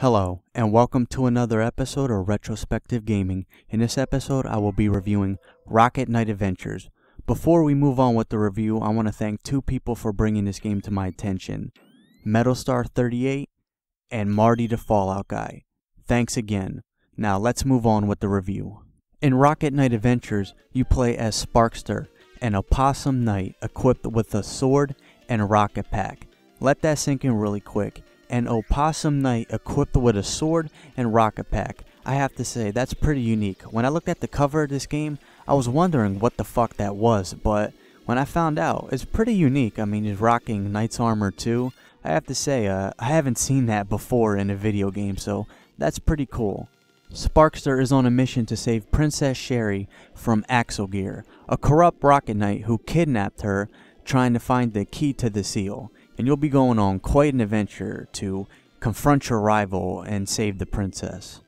Hello, and welcome to another episode of Retrospective Gaming. In this episode, I will be reviewing Rocket Knight Adventures. Before we move on with the review, I want to thank two people for bringing this game to my attention. Metalstar38 and Marty the Fallout Guy. Thanks again. Now let's move on with the review. In Rocket Knight Adventures, you play as Sparkster, an opossum knight equipped with a sword and a rocket pack. Let that sink in really quick. An opossum knight equipped with a sword and rocket pack. I have to say, that's pretty unique. When I looked at the cover of this game, I was wondering what the fuck that was, but when I found out, it's pretty unique. I mean, he's rocking knight's armor too. I have to say, I haven't seen that before in a video game, so that's pretty cool. Sparkster is on a mission to save Princess Sherry from Axelgear, a corrupt rocket knight who kidnapped her, trying to find the key to the seal. And you'll be going on quite an adventure to confront your rival and save the princess.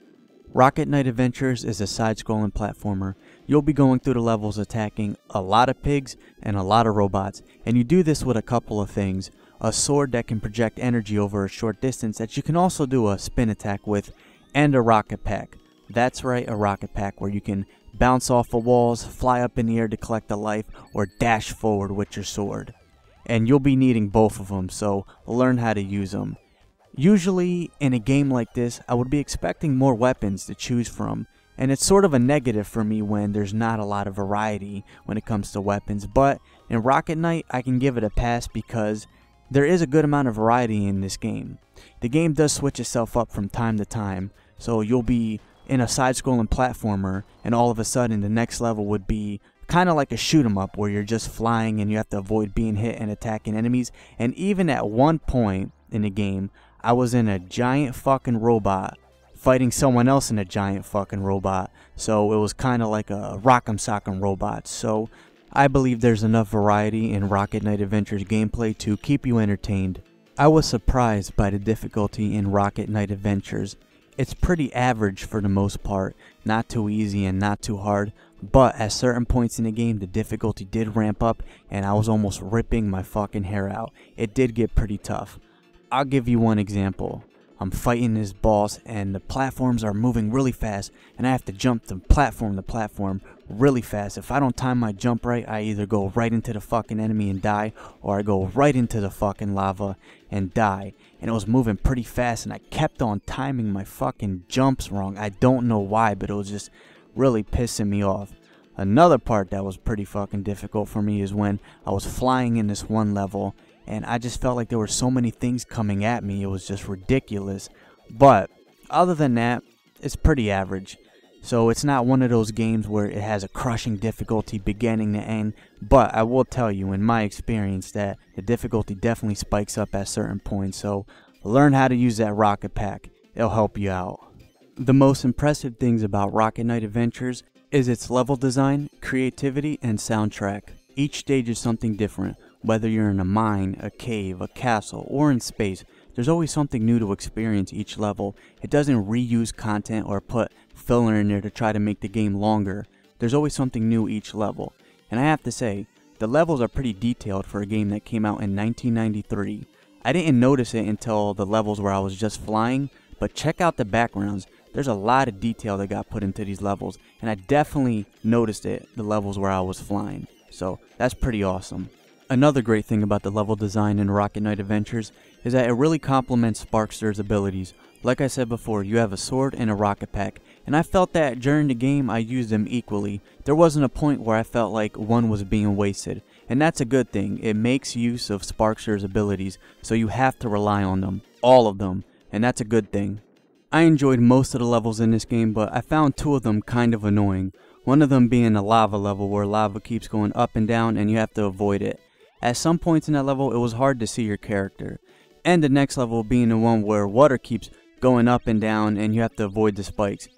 Rocket Knight Adventures is a side-scrolling platformer. You'll be going through the levels attacking a lot of pigs and a lot of robots, and you do this with a couple of things. A sword that can project energy over a short distance that you can also do a spin attack with, and a rocket pack. That's right, a rocket pack where you can bounce off of walls, fly up in the air to collect a life, or dash forward with your sword. And you'll be needing both of them, so learn how to use them. Usually in a game like this, I would be expecting more weapons to choose from, and it's sort of a negative for me when there's not a lot of variety when it comes to weapons, but in Rocket Knight I can give it a pass because there is a good amount of variety in this game. The game does switch itself up from time to time, so you'll be in a side-scrolling platformer and all of a sudden the next level would be kind of like a shoot 'em up where you're just flying and you have to avoid being hit and attacking enemies. And even at one point in the game, I was in a giant fucking robot fighting someone else in a giant fucking robot. So it was kind of like a rock'em sock'em robot. So I believe there's enough variety in Rocket Knight Adventures gameplay to keep you entertained. I was surprised by the difficulty in Rocket Knight Adventures. It's pretty average for the most part, not too easy and not too hard, but at certain points in the game the difficulty did ramp up and I was almost ripping my fucking hair out. It did get pretty tough. I'll give you one example. I'm fighting this boss and the platforms are moving really fast and I have to jump from platform to platform really fast. If I don't time my jump right, I either go right into the fucking enemy and die, or I go right into the fucking lava and die. And it was moving pretty fast and I kept on timing my fucking jumps wrong. I don't know why, but it was just really pissing me off. Another part that was pretty fucking difficult for me is when I was flying in this one level and I just felt like there were so many things coming at me. It was just ridiculous. But other than that, it's pretty average. So it's not one of those games where it has a crushing difficulty beginning to end, but I will tell you in my experience that the difficulty definitely spikes up at certain points, so learn how to use that rocket pack. It'll help you out. The most impressive things about Rocket Knight Adventures is its level design, creativity, and soundtrack. Each stage is something different, whether you're in a mine, a cave, a castle, or in space. There's always something new to experience each level. It doesn't reuse content or put filler in there to try to make the game longer. There's always something new each level. And I have to say, the levels are pretty detailed for a game that came out in 1993. I didn't notice it until the levels where I was just flying, but check out the backgrounds. There's a lot of detail that got put into these levels, and I definitely noticed it the levels where I was flying. So that's pretty awesome. Another great thing about the level design in Rocket Knight Adventures is that it really complements Sparkster's abilities. Like I said before, you have a sword and a rocket pack, and I felt that during the game I used them equally. There wasn't a point where I felt like one was being wasted, and that's a good thing. It makes use of Sparkster's abilities, so you have to rely on them, all of them, and that's a good thing. I enjoyed most of the levels in this game, but I found two of them kind of annoying. One of them being a lava level where lava keeps going up and down and you have to avoid it. At some points in that level it was hard to see your character. And the next level being the one where water keeps going up and down and you have to avoid the spikes.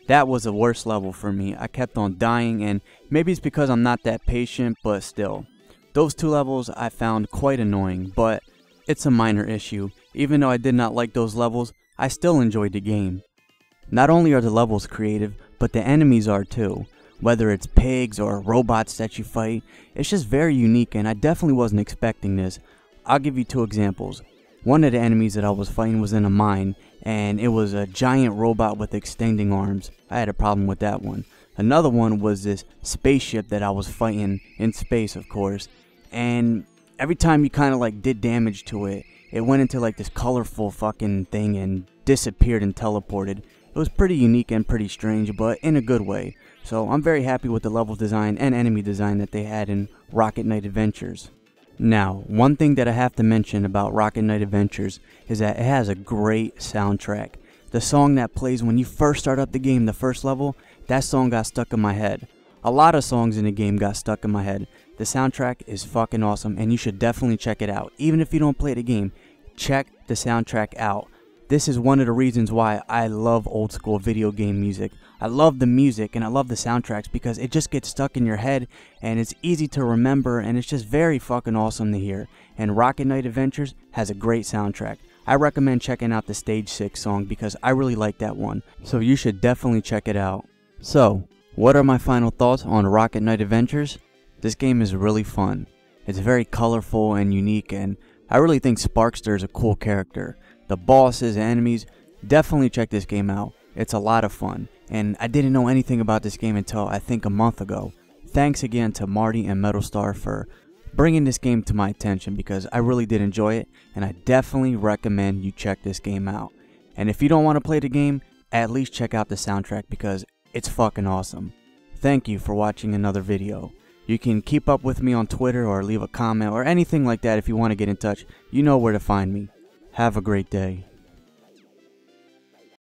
That was the worst level for me. I kept on dying, and maybe it's because I'm not that patient, but still. Those two levels I found quite annoying, but it's a minor issue. Even though I did not like those levels, I still enjoyed the game. Not only are the levels creative, but the enemies are too. Whether it's pigs or robots that you fight, it's just very unique, and I definitely wasn't expecting this. I'll give you two examples. One of the enemies that I was fighting was in a mine, and it was a giant robot with extending arms. I had a problem with that one. Another one was this spaceship that I was fighting in space, of course, and every time you kind of like did damage to it, it went into like this colorful fucking thing and disappeared and teleported. It was pretty unique and pretty strange, but in a good way. So I'm very happy with the level design and enemy design that they had in Rocket Knight Adventures. Now, one thing that I have to mention about Rocket Knight Adventures is that it has a great soundtrack. The song that plays when you first start up the game, the first level, that song got stuck in my head. A lot of songs in the game got stuck in my head. The soundtrack is fucking awesome, and you should definitely check it out. Even if you don't play the game, check the soundtrack out. This is one of the reasons why I love old school video game music. I love the music and I love the soundtracks because it just gets stuck in your head and it's easy to remember and it's just very fucking awesome to hear. And Rocket Knight Adventures has a great soundtrack. I recommend checking out the Stage 6 song because I really like that one. So you should definitely check it out. So, what are my final thoughts on Rocket Knight Adventures? This game is really fun. It's very colorful and unique, and I really think Sparkster is a cool character. The bosses, enemies, definitely check this game out. It's a lot of fun, and I didn't know anything about this game until I think a month ago. Thanks again to Marty and Metalstar for bringing this game to my attention because I really did enjoy it, and I definitely recommend you check this game out. And if you don't want to play the game, at least check out the soundtrack because it's fucking awesome. Thank you for watching another video. You can keep up with me on Twitter or leave a comment or anything like that if you want to get in touch. You know where to find me. Have a great day.